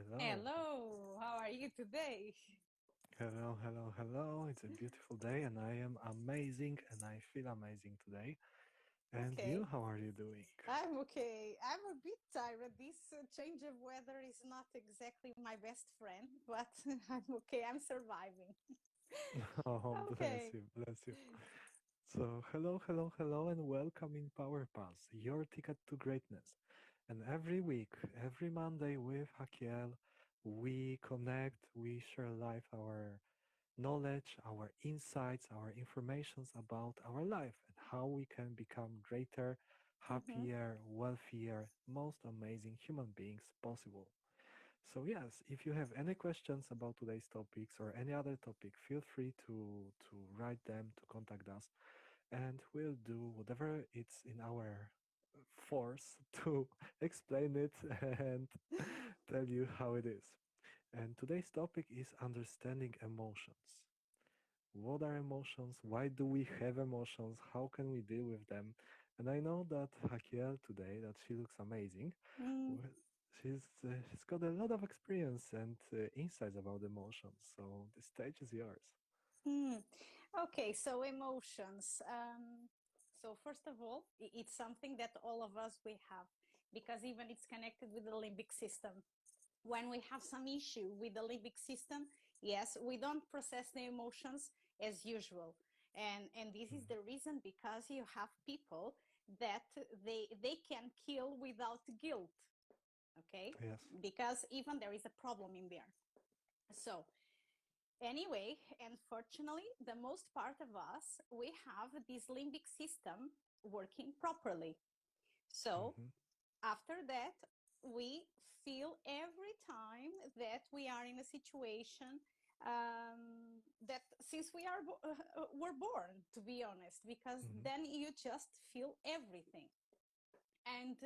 Hello. Hello, how are you today? Hello, hello, hello. It's a beautiful day and I am amazing and I feel amazing today. And Okay, you, how are you doing? I'm okay. I'm a bit tired. This change of weather is not exactly my best friend, but I'm okay. I'm surviving. Oh, bless Okay. you, bless you. So, hello, hello, hello, and welcome in Power Pass, your ticket to greatness. And every week, every Monday with Hakiel, we connect, we share life, our knowledge, our insights, our informations about our life and how we can become greater, Mm-hmm. happier, wealthier, most amazing human beings possible. So yes, if you have any questions about today's topics or any other topic, feel free to write them, to contact us, and we'll do whatever it's in our force to explain it and tell you how it is. And today's topic is understanding emotions. What are emotions? Why do we have emotions? How can we deal with them? And I know that Hakiel today, that she looks amazing. Mm, Well, she's got a lot of experience and insights about emotions. So the stage is yours. mm. Okay, so emotions. So first of all, it's something that all of us we have because even it's connected with the limbic system. When we have some issue with the limbic system, yes, we don't process the emotions as usual. And this is Mhm. the reason because you have people that they can kill without guilt, okay? Yes. Because even there is a problem in there. So anyway, unfortunately, the most part of us, we have this limbic system working properly. So Hmm. after that, we feel every time that we are in a situation that since we're born, to be honest, because Hmm. then you just feel everything. And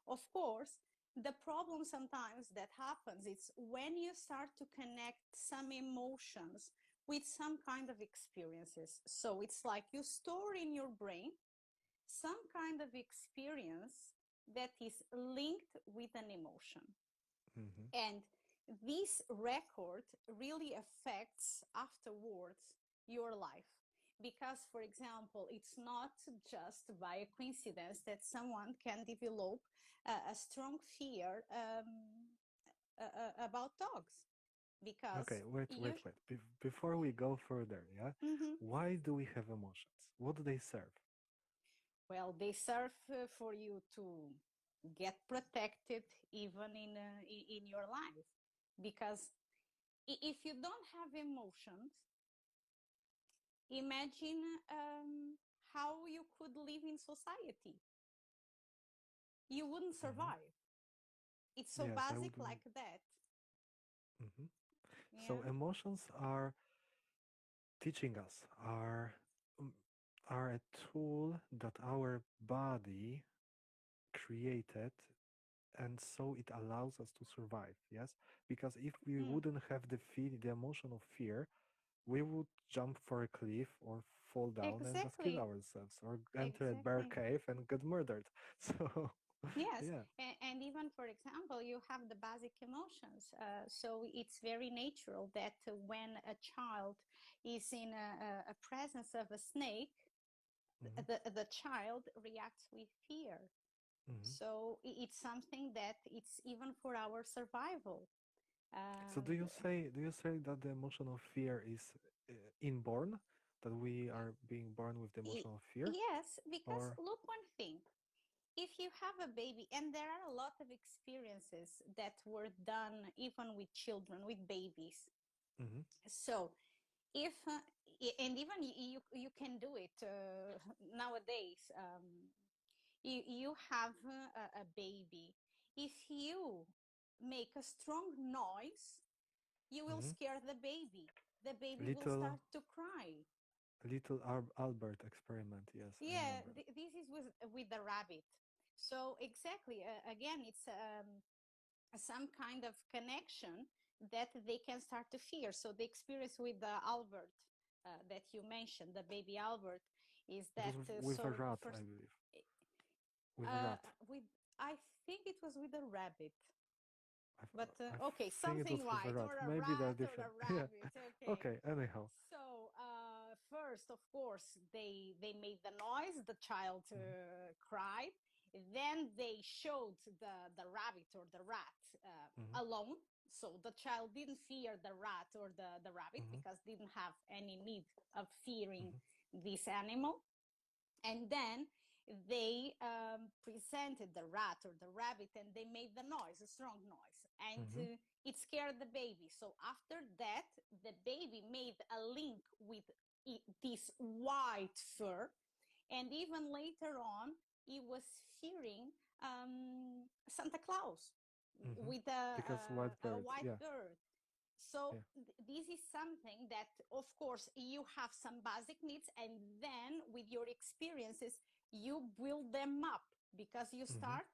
of course, the problem sometimes that happens is when you start to connect some emotions with some kind of experiences. So it's like you store in your brain some kind of experience that is linked with an emotion. Hmm. And this record really affects afterwards your life. Because, for example, it's not just by a coincidence that someone can develop a strong fear about dogs. Because Okay, wait, wait, you, wait. Before we go further, yeah, Mhm. why do we have emotions? What do they serve? Well, they serve for you to get protected even in your life. Because if you don't have emotions, imagine how you could live in society. You wouldn't Hmm. survive. It's so Yes, I basic would. like that. Hmm. So Yeah, emotions are teaching us, um, are a tool that our body created, and so it allows us to survive. Yes, because if we mm, wouldn't have the emotion of fear, we would jump for a cliff or fall down and just kill exactly, ourselves or enter a bear exactly. cave and get murdered. So Yes, yeah. and even for example, you have the basic emotions. So it's very natural that when a child is in a presence of a snake, Hmm. the child reacts with fear. Hmm. So it's something that it's even for our survival. So And do you say that the emotion of fear is inborn, that we are being born with the emotion of fear, yes, because or? look one thing. If you have a baby, and there are a lot of experiences that were done even with children, with babies. Hmm. So if and even you can do it nowadays. You have a baby. If you make a strong noise, you will Hmm. scare the baby. The baby will Little start to cry. Albert experiment. Yes, I Yeah, remember. this is with the rabbit. So exactly, again, it's some kind of connection that they can start to fear. So the experience with the Albert that you mentioned, the baby Albert, is It was that with a so rat, I first believe. With a rat. with I think it was with a rabbit. But I okay, think it was something with a white rat. or a Maybe they're rat or different. a Yeah. rabbit. Okay. Okay. Anyhow. So first, of course, they made the noise. The child Mhm. cried. Then they showed the rabbit or the rat Mhm. alone. So the child didn't fear the rat or the rabbit Mhm. because didn't have any need of fearing Mhm. this animal. And then they presented the rat or the rabbit and they made the noise, a strong noise, and Mhm. it scared the baby. So after that, the baby made a link with this white fur, and even later on he was fearing Santa Claus Mhm. with Because white a bird. white Yeah. bird. So Yeah. this is something that, of course, you have some basic needs, and then with your experiences, you build them up because you Mhm. start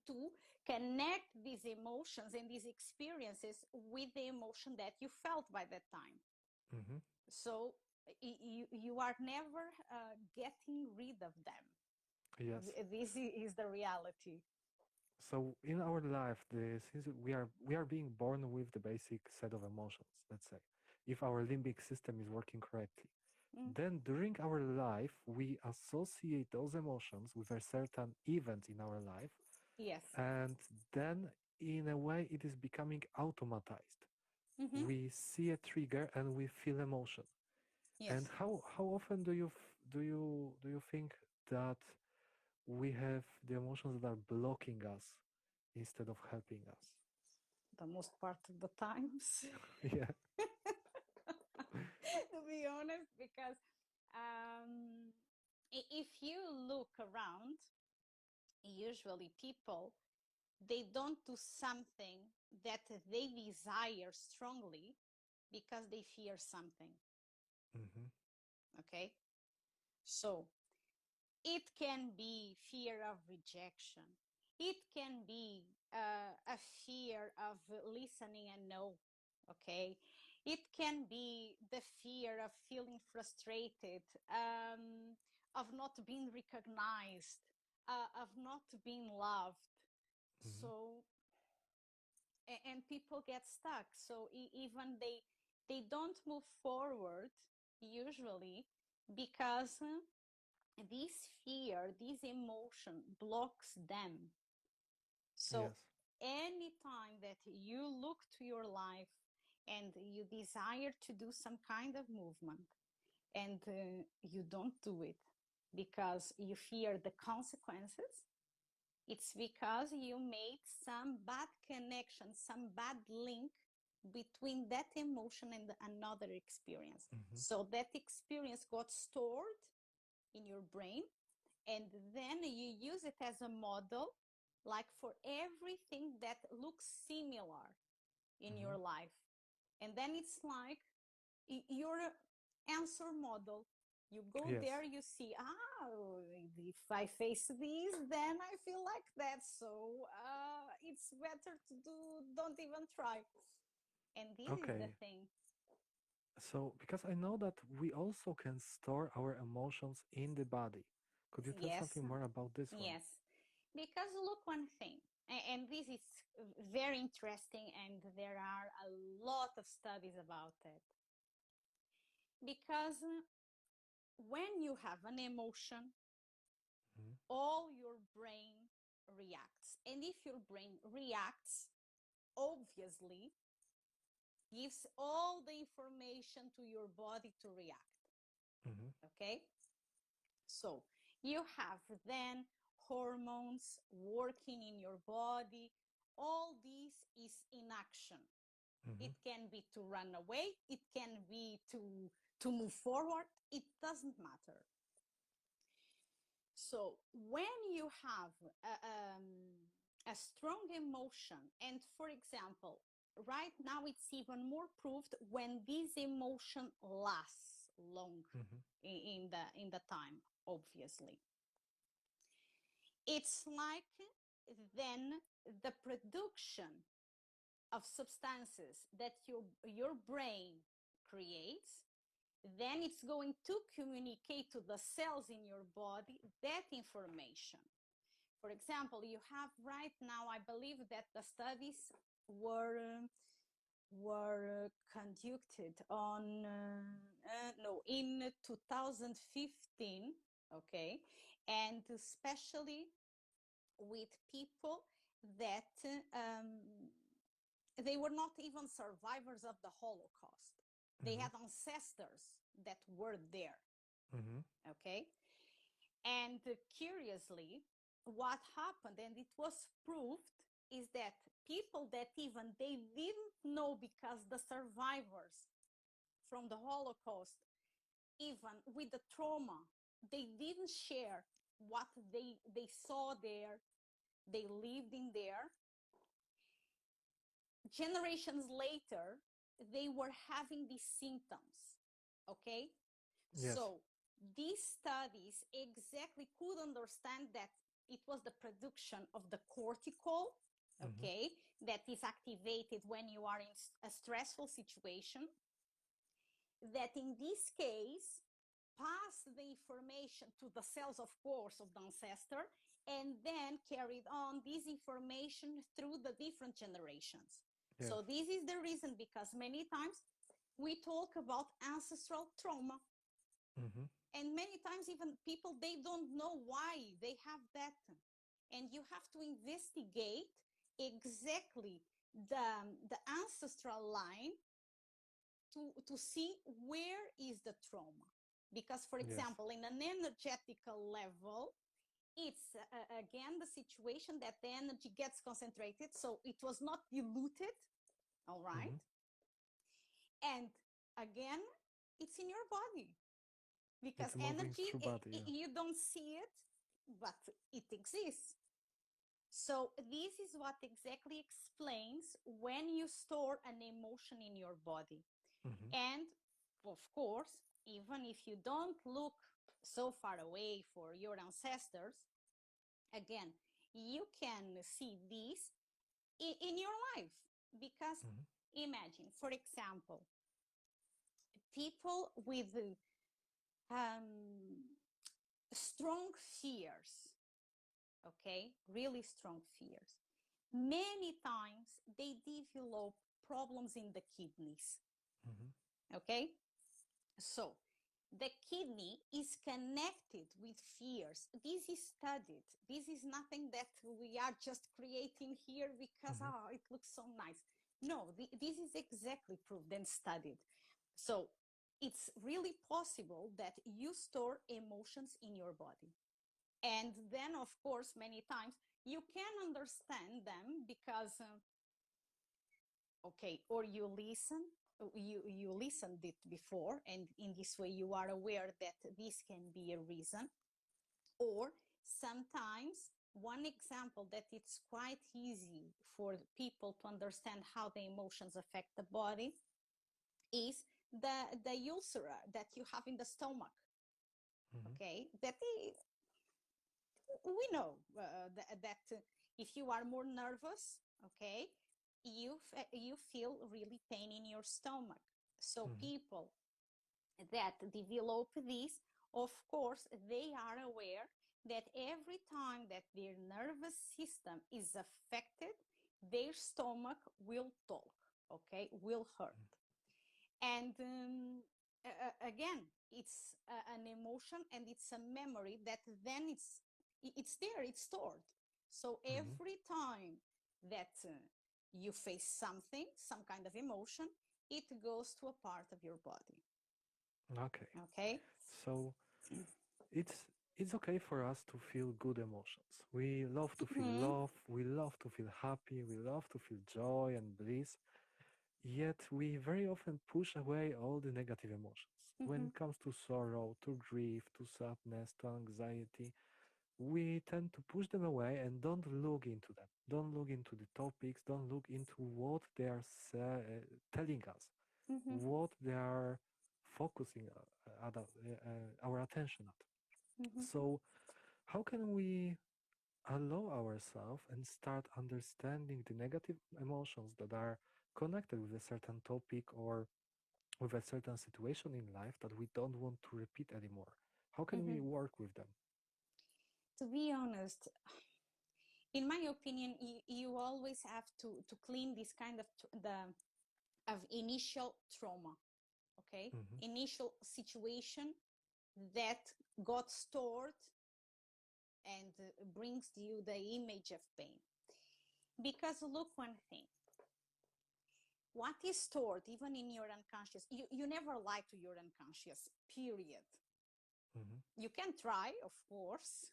to connect these emotions and these experiences with the emotion that you felt by that time. Mhm. So you are never getting rid of them. Yes. This is the reality. So in our life, since we are being born with the basic set of emotions, let's say, if our limbic system is working correctly, Mm, then during our life we associate those emotions with a certain event in our life, yes. and then in a way it is becoming automatized. Hmm. We see a trigger and we feel emotion. And Yes. how often do you think that we have the emotions that are blocking us instead of helping us? The most part of the times. Yeah. To be honest, because um, if you look around, usually people they don't do something that they desire strongly because they fear something. Hmm. Okay, so it can be fear of rejection. It can be a fear of listening and no. Okay. It can be the fear of feeling frustrated, of not being recognized, of not being loved. Hmm. So, and people get stuck. So even they don't move forward usually because this fear, this emotion blocks them. So Yes. anytime that you look to your life and you desire to do some kind of movement and you don't do it because you fear the consequences, it's because you made some bad connection, some bad link between that emotion and another experience. Hmm. So that experience got stored in your brain, and then you use it as a model, like for everything that looks similar in Hmm. your life. And then it's like your answer model. You go Yes. there, you see, if I face this, then I feel like that. So it's better to don't even try. And this is the Okay. thing. So, because I know that we also can store our emotions in the body. Could you tell Yes, something more about this one? yes. Because look, one thing, and this is very interesting, and there are a lot of studies about it. Because when you have an emotion, Hmm. all your brain reacts. And if your brain reacts, obviously gives all the information to your body to react. Hmm. Okay? So you have then hormones working in your body. All this is in action. Hmm. It can be to run away, it can be to move forward, it doesn't matter. So when you have a strong emotion, and for example, right now it's even more proved when this emotion lasts long Hmm. in the time, obviously. It's like then the production of substances that your brain creates, then it's going to communicate to the cells in your body that information. For example, you have right now, I believe that the studies were conducted on no in 2015, okay, and especially with people that they were not even survivors of the Holocaust. They Mm-hmm. had ancestors that were there, Mm-hmm. okay? And curiously, what happened, and it was proved, is that people that even they didn't know, because the survivors from the Holocaust, even with the trauma, they didn't share what they saw there, they lived in there. Generations later, they were having these symptoms. Okay, Yes. so these studies exactly could understand that it was the production of the cortical, Mm-hmm. okay, that is activated when you are in a stressful situation, that in this case pass the information to the cells, of course, of the ancestor, and then carried on this information through the different generations. Yes. So this is the reason, because many times we talk about ancestral trauma, Mm-hmm. and many times even people, they don't know why they have that, and you have to investigate exactly the ancestral line to see where is the trauma. Because, for Yes. example, in an energetical level, it's again the situation that the energy gets concentrated, so it was not diluted, all right? Mm-hmm. And again, it's in your body, because It's moving energy, through body. Yeah. you don't see it, but it exists. So this is what exactly explains when you store an emotion in your body. Mm-hmm. And of course, even if you don't look so far away for your ancestors, again, you can see this in your life. Because Mm-hmm. imagine, for example, people with um, strong fears, okay, really strong fears. Many times they develop problems in the kidneys, Mm-hmm. okay? So the kidney is connected with fears. This is studied. This is nothing that we are just creating here because, Mm-hmm. it looks so nice. No, this is exactly proved and studied. So it's really possible that you store emotions in your body. And then, of course, many times you can understand them because okay, or you listen, you listened it before, and in this way you are aware that this can be a reason. Or sometimes, one example that it's quite easy for people to understand how the emotions affect the body is the ulcer that you have in the stomach. Mm-hmm. Okay, that we know that if you are more nervous, okay, you feel really pain in your stomach. So Mm-hmm. people that develop this, of course, they are aware that every time that their nervous system is affected, their stomach will talk, okay, will hurt. And again, it's an emotion, and it's a memory that then it's there, it's stored. So Mm-hmm. every time that you face something, some kind of emotion, it goes to a part of your body. Okay. Okay. So it's it's okay for us to feel good emotions. We love to feel Mm-hmm. love, we love to feel happy, we love to feel joy and bliss. Yet we very often push away all the negative emotions. When Mm-hmm. it comes to sorrow, to grief, to sadness, to anxiety, we tend to push them away and don't look into them. Don't look into the topics, don't look into what they are telling us, Mm-hmm. what they are focusing our attention at. Mm-hmm. So, how can we allow ourselves and start understanding the negative emotions that are connected with a certain topic or with a certain situation in life that we don't want to repeat anymore? How can Mm-hmm. we work with them? To be honest, In my opinion, you always have to clean this kind of the of initial trauma, okay, Mm-hmm. initial situation that got stored and brings you the image of pain. Because look, one thing, what is stored even in your unconscious, you never lie to your unconscious, period. Mm-hmm. You can try, of course,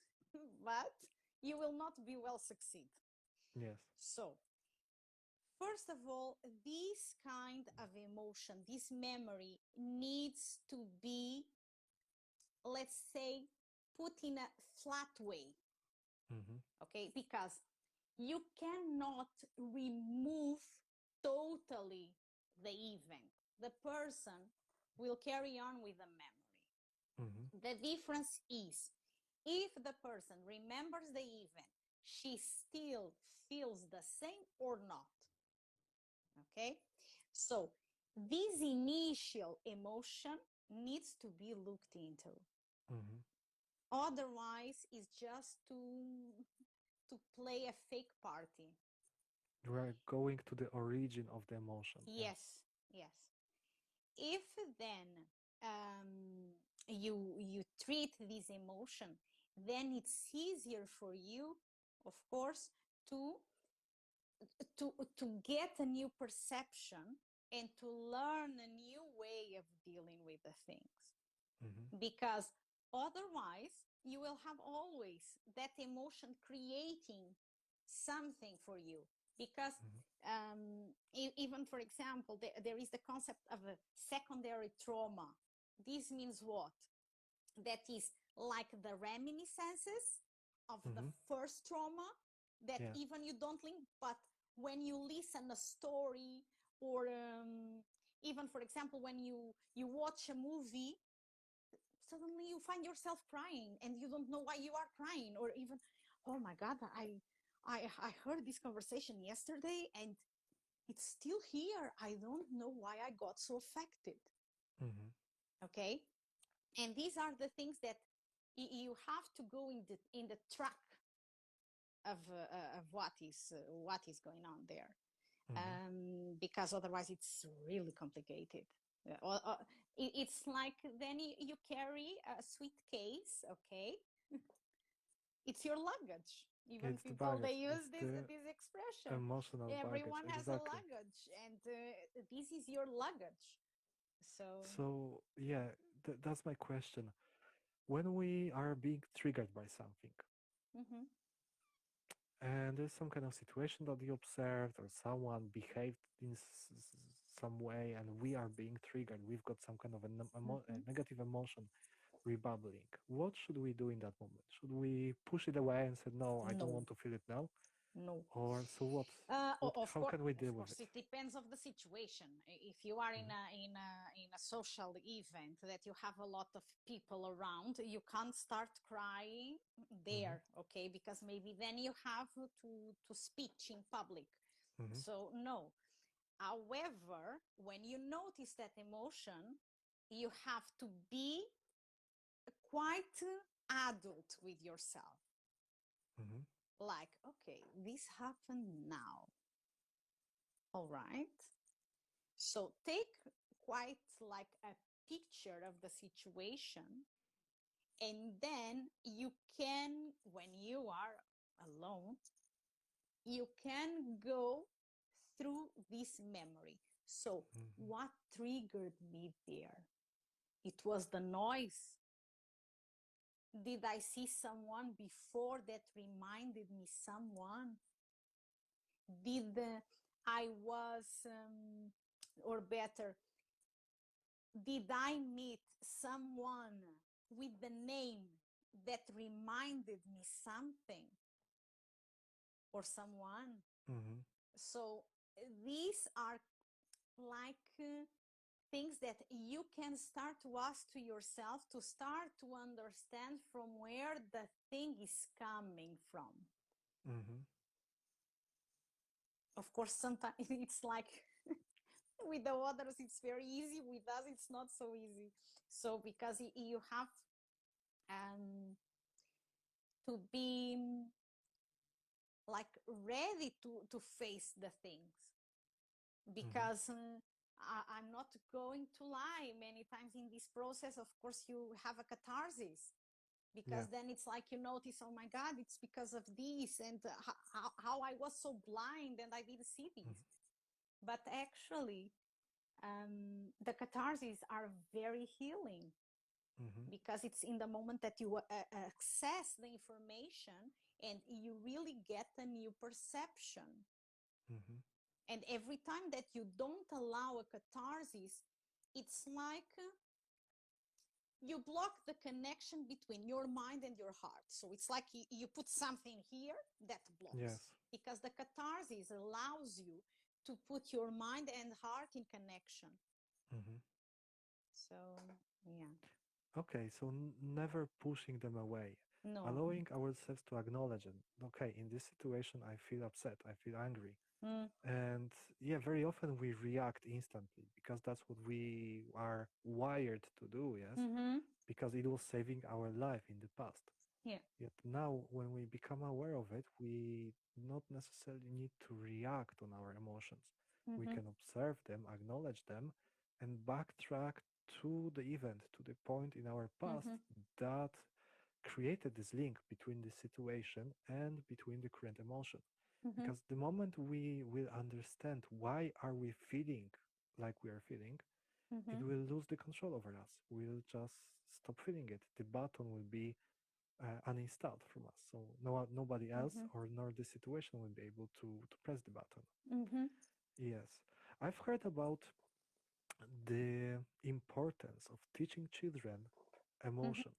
but you will not be well succeed. Yes. So first of all, this kind of emotion, this memory needs to be, let's say, put in a flat way, Mm-hmm. okay? Because you cannot remove totally the event. The person will carry on with the memory. Mm-hmm. The difference is if the person remembers the event, she still feels the same or not. Okay? So this initial emotion needs to be looked into. Mm-hmm. Otherwise, it's just to play a fake party. We're going to the origin of the emotion. Yes. Yes, yes. If then you treat this emotion, then it's easier for you, of course, to to get a new perception and to learn a new way of dealing with the things. Mm-hmm. Because otherwise, you will have always that emotion creating something for you. Because Mm-hmm. even, for example, there is the concept of a secondary trauma. This means what? That is like the reminiscences of the Mm-hmm. first trauma that Yeah. even you don't link, but when you listen a story, or even, for example, when you watch a movie, suddenly you find yourself crying and you don't know why you are crying. Or even, oh my god, I heard this conversation yesterday and it's still here. I don't know why I got so affected. Mm-hmm. Okay. And these are the things that you have to go in the track of what is going on there, Mm-hmm. because otherwise it's really complicated. It's like then you carry a suitcase, okay? It's your luggage. Even It's the people, they baggage. use It's the this expression. emotional baggage. Everyone has a Exactly. luggage, and this is your luggage. So, So yeah, that's my question. When we are being triggered by something, mhm, and there's some kind of situation that you observed, or someone behaved in some way, and we are being triggered, we've got some kind of a mhm. negative emotion rebubbling. What should we do in that moment? Should we push it away and say, no, I don't No, want to feel it now? no. Or so what? How can we Of deal with course, it? it depends of the situation. If you are in Mm-hmm. a social event that you have a lot of people around, you can't start crying Mm-hmm. there, okay? Because maybe then you have to speech in public. Mm-hmm. So no. However, when you notice that emotion, you have to be quite adult with yourself. Mm-hmm. Like, okay, this happened now. All right. So take quite like a picture of the situation, and then you can, when you are alone, you can go through this memory. So, Mm-hmm. what triggered me there? It was the noise. Did I see someone before that reminded me someone? Did I was, or better, did I meet someone with the name that reminded me something or someone? Mm-hmm. So these are like things that you can start to ask to yourself to start to understand from where the thing is coming from. Mm-hmm. Of course, sometimes it's like with the others it's very easy, with us it's not so easy. So because you have um, to be like ready to face the things, Mm-hmm. because I'm not going to lie. Many times in this process, of course, you have a catharsis, Yeah. because then it's like you notice, oh my God, it's because of this, and how I was so blind and I didn't see this. Mm-hmm. But actually, the catharsis are very healing, Mm-hmm. because it's in the moment that you access the information and you really get a new perception. Mm-hmm. And every time that you don't allow a catharsis, it's like you block the connection between your mind and your heart. So it's like you put something here that blocks, Yes. because the catharsis allows you to put your mind and heart in connection. Mm-hmm. So, yeah, Okay, so never pushing them away, no. allowing ourselves to acknowledge it. Okay, in this situation, I feel upset, I feel angry. Mm, And yeah, very often we react instantly because that's what we are wired to do, yes, mm-hmm. because it was saving our life in the past. Yeah. Yet now, when we become aware of it, we not necessarily need to react on our emotions. We Mm-hmm. can observe them, acknowledge them, and backtrack to the event, to the point in our past Mm-hmm. that created this link between the situation and between the current emotion. Mm-hmm. Because the moment we will understand why are we feeling like we are feeling, it Mm-hmm. will lose the control over us. We'll just stop feeling it. The button will be uninstalled from us. So nobody else Mm-hmm. or nor the situation will be able to press the button. Mm-hmm. Yes. I've heard about the importance of teaching children Mm-hmm. emotions.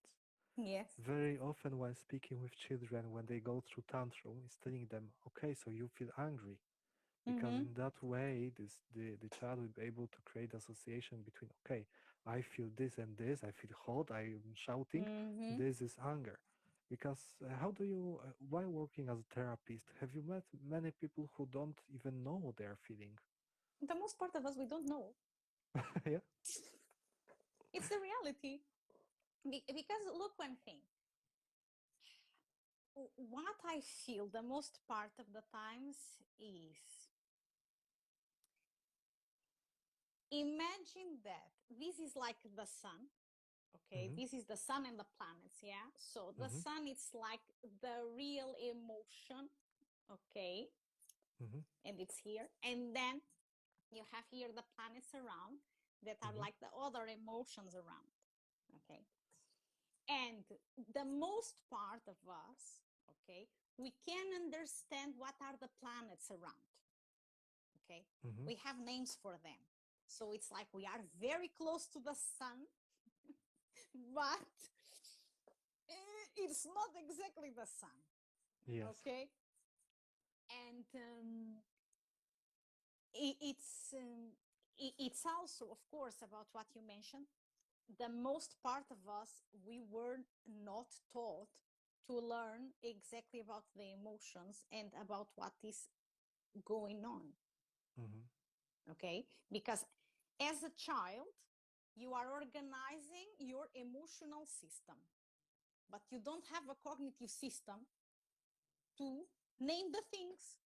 Yes. Very often when speaking with children when they go through tantrum is telling them, okay, so you feel angry. Because Mm-hmm. in that way the child will be able to create association between, okay, I feel this and this, I feel hot, I'm shouting, Mm-hmm. this is anger. Because how do you while working as a therapist, have you met many people who don't even know what they are feeling? The most part of us, we don't know. Yeah. It's the reality. Because look, one thing, what I feel the most part of the times is, imagine that this is like the sun. Okay, Mm-hmm. this is the sun and the planets. Yeah, so the Mm-hmm. sun, it's like the real emotion. Okay, Mm-hmm. and it's here, and then you have here the planets around that are Mm-hmm. like the other emotions around. Okay, and the most part of us, okay, we can understand what are the planets around. Okay, Mm-hmm. we have names for them, so it's like we are very close to the sun, but it's not exactly the sun. Yes. Okay, and it's also, of course, about what you mentioned. The most part of us, we were not taught to learn exactly about the emotions and about what is going on. Mm-hmm. Okay, because as a child, you are organizing your emotional system, but you don't have a cognitive system to name the things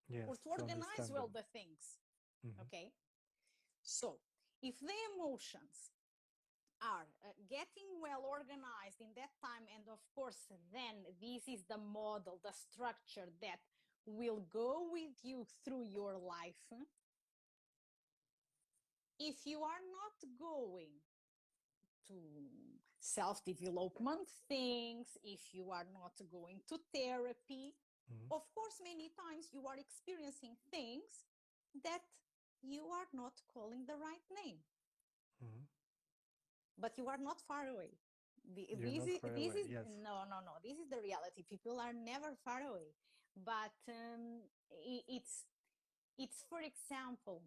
Yes, or to to organize understand them. well the things. Mm-hmm. Okay, so if the emotions are getting well organized in that time, and of course then this is the model, the structure that will go with you through your life. If you are not going to self-development things, if you are not going to therapy, Mm-hmm. of course many times you are experiencing things that you are not calling the right name, Mm-hmm. but you are not far away. You're not far This away. is Yes. no, this is the reality. People are never far away, but it's, for example,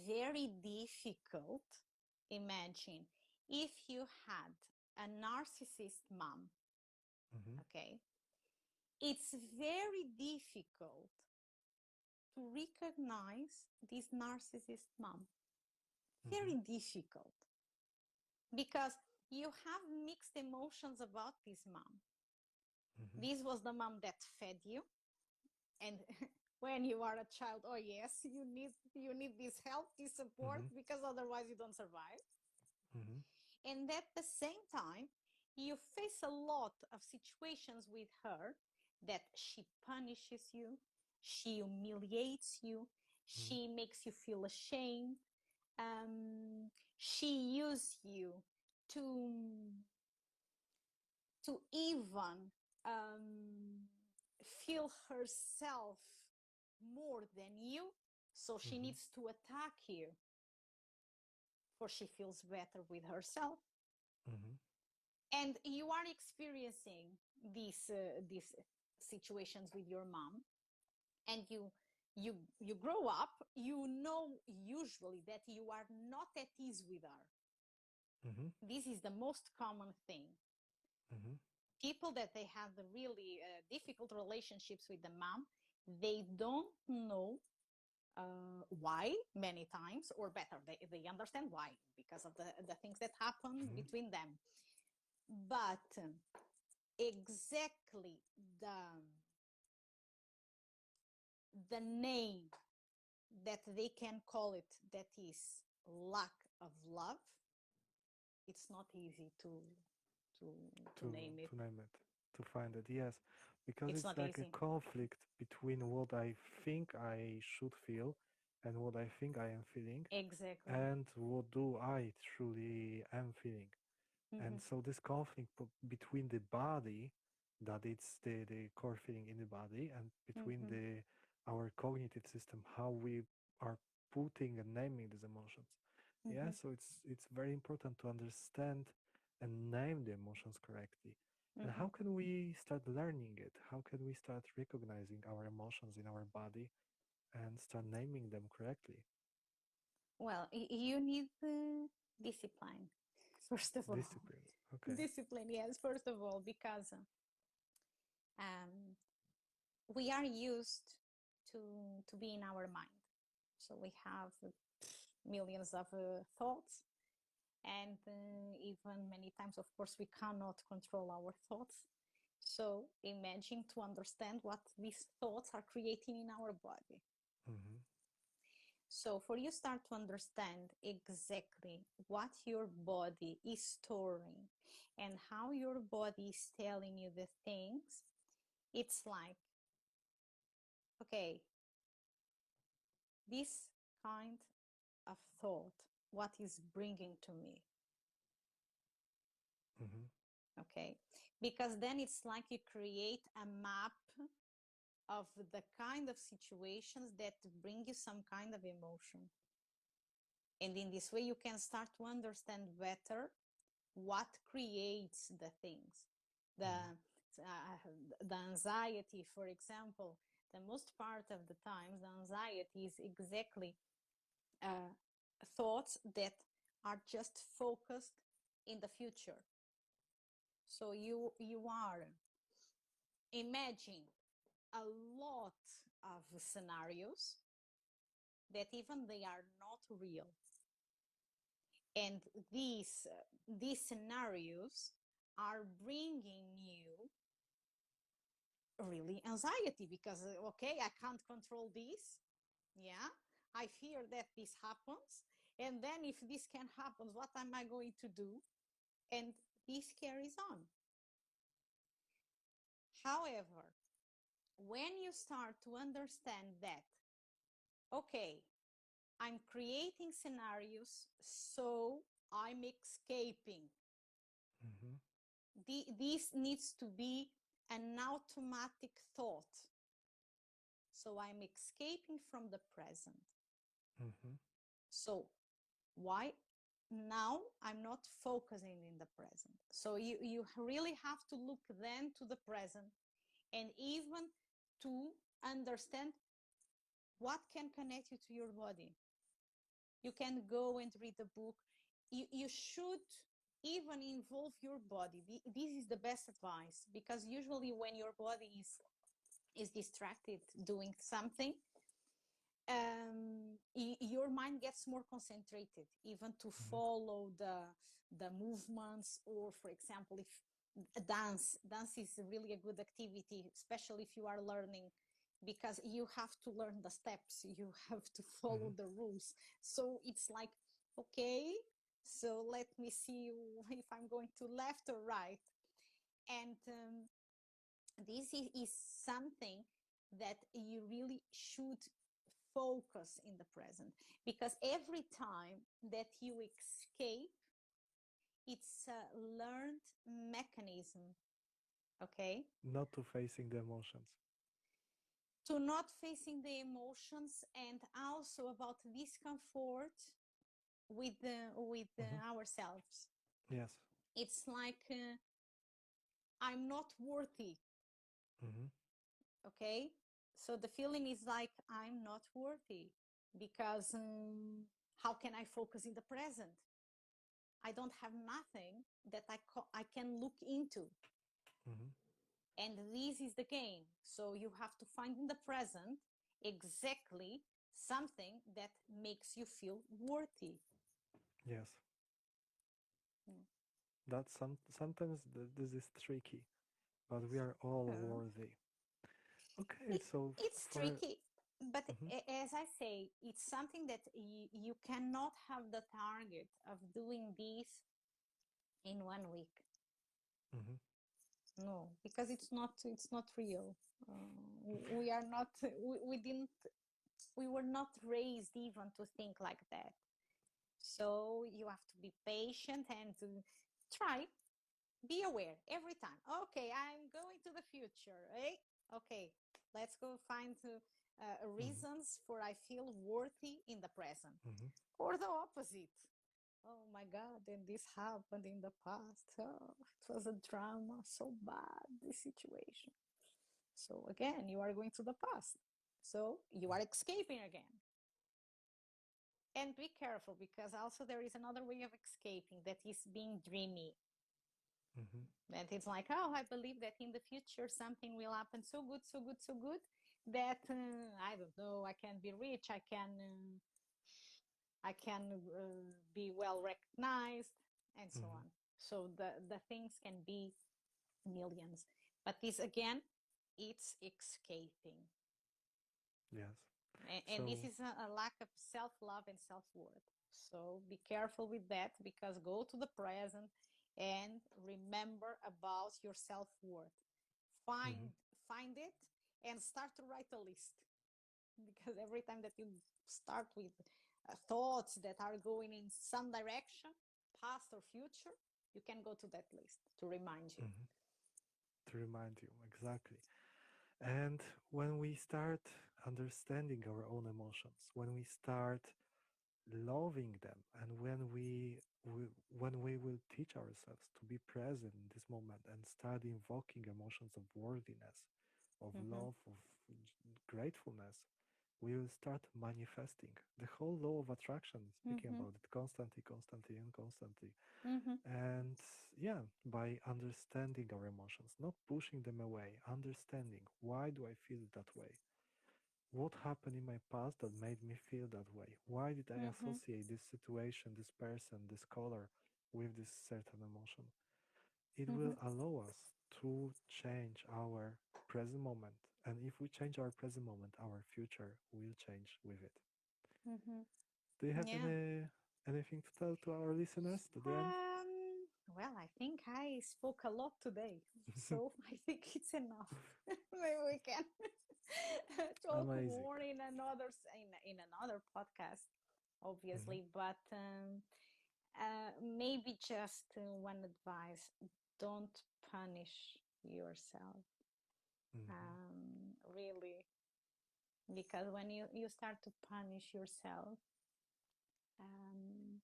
very difficult. Imagine if you had a narcissist mom. Mm-hmm. Okay, it's very difficult to recognize this narcissist mom. Mm-hmm. Very difficult, because you have mixed emotions about this mom. Mm-hmm. This was the mom that fed you. And when you are a child, oh yes, you need this help, this support, Mm-hmm. because otherwise you don't survive. Mm-hmm. And at the same time, you face a lot of situations with her that she punishes you, she humiliates you, Mm-hmm. she makes you feel ashamed, she uses you to even feel herself more than you, so she Mm-hmm. needs to attack you for she feels better with herself. Mm-hmm. And you are experiencing these situations with your mom, and you grow up, you know usually that you are not at ease with her. Mm-hmm. This is the most common thing. Mm-hmm. People that they have the really difficult relationships with the mom, they don't know why many times, or better, they understand why because of the things that happen Mm-hmm. between them. But exactly the the name that they can call it, that is lack of love, it's not easy to to name it. to name it, to find it. Yes, because It's it's not like a easy. conflict between what I think I should feel and what I think I am feeling, Exactly. and what do I truly am feeling. Hmm. And so this conflict between the body, that it's the core feeling in the body, and between Hmm. the our cognitive system, how we are putting and naming these emotions. Yeah, Hmm. so it's very important to understand and name the emotions correctly. And Hmm. how can we start learning it? How can we start recognizing our emotions in our body and start naming them correctly? Well, you need discipline, first of all. Discipline. Okay. Discipline, yes, first of all, because um, we are used to be in our mind. So we have millions of thoughts, and even many times, of course, we cannot control our thoughts. So imagine to understand what these thoughts are creating in our body. Mm-hmm. So for you start to understand exactly what your body is storing and how your body is telling you the things, it's like, okay, this kind of thought, what is bringing to me, Mm-hmm. okay? Because then it's like you create a map of the kind of situations that bring you some kind of emotion. And in this way, you can start to understand better what creates the things. The, Mm-hmm. the anxiety, for example, the most part of the times, the anxiety is exactly uh, thoughts that are just focused in the future. So you are imagining a lot of scenarios that even they are not real, and these scenarios are bringing you really anxiety because okay, I can't control this. Yeah, I fear that this happens, and then if this can happen, what am I going to do? And this carries on. However, when you start to understand that, okay, I'm creating scenarios, so I'm escaping. Mm-hmm. This needs to be an automatic thought. So I'm escaping from the present. Mm-hmm. So why now I'm not focusing in the present? So you really have to look then to the present, and even to understand what can connect you to your body. You can go and read the book. You should even involve your body. This is the best advice, because usually when your body is distracted doing something, your mind gets more concentrated even to Mm-hmm. follow the movements. Or for example, if dance is really a good activity, especially if you are learning because you have to learn the steps, you have to follow Hmm. the rules. So it's like, okay, so let me see if I'm going to left or right. And this is something that you really should focus in the present, because every time that you escape, it's a learned mechanism, okay, Not to facing the emotions. to not facing the emotions, and also about discomfort with Hmm. ourselves. Yes. It's like, I'm not worthy, Hmm. okay, so the feeling is like I'm not worthy, because how can I focus in the present? I don't have nothing that I can look into. Hmm. And this is the game. So you have to find in the present exactly something that makes you feel worthy. Yes. Mm. That's sometimes this is tricky, but we are all Uh, worthy. Okay, it, so it's for tricky, but hmm as I say, it's something that you cannot have the target of doing this in 1 week. hmm No, because it's not real. We are not. We didn't. We were not raised even to think like that. So you have to be patient and to try, be aware every time. Okay, I'm going to the future. Eh? Okay, let's go find hmm reasons for I feel worthy in the present, hmm or the opposite. Oh my God, and this happened in the past. Oh, it was a drama, so bad, this situation. So again, you are going to the past. So you are escaping again. And be careful, because also there is another way of escaping that is being dreamy. hmm That it's like, oh, I believe that in the future something will happen so good, so good, so good that I don't know, I can be rich, I can be well recognized, and so hmm on. So the things can be millions, but this again, it's escaping. Yes. And this So is a lack of self-love and self-worth. So be careful with that, because go to the present and remember about your self-worth. hmm Find it and start to write a list, because every time that you start with thoughts that are going in some direction, past or future, you can go to that list to remind you. hmm to remind you exactly. And when we start understanding our own emotions, when we start loving them, and when we will teach ourselves to be present in this moment and start invoking emotions of worthiness, of Mm-hmm, love, of gratefulness, we will start manifesting the whole law of attraction, speaking mm-hmm, about it constantly, constantly, and constantly. mm-hmm, And yeah, by understanding our emotions, not pushing them away, understanding why do I feel that way? What happened in my past that made me feel that way? Why did I mm-hmm, associate this situation, this person, this color with this certain emotion? It mm-hmm, will allow us to change our present moment. And if we change our present moment, our future will change with it. mm-hmm. Do you have Yeah. anything to tell to our listeners to the end? Well, I think I spoke a lot today, so I think it's enough. Maybe we can talk Amazing. more in another podcast, Hmm. obviously. But maybe just one advice: don't punish yourself. Hmm. Really, because when you start to punish yourself, um,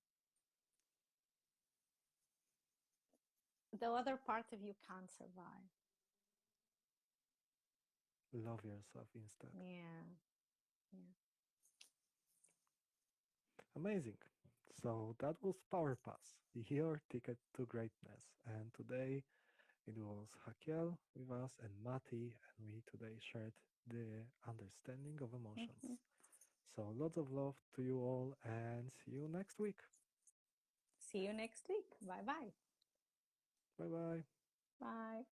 the other part of you can't survive. Love yourself instead. Yeah, yeah. Amazing. So that was Power Pass, your ticket to greatness. And today it was Hakel with us and Mati, and we today shared the understanding of emotions. Mm-hmm. So lots of love to you all, and see you next week. See you next week. Bye bye. Bye bye. Bye.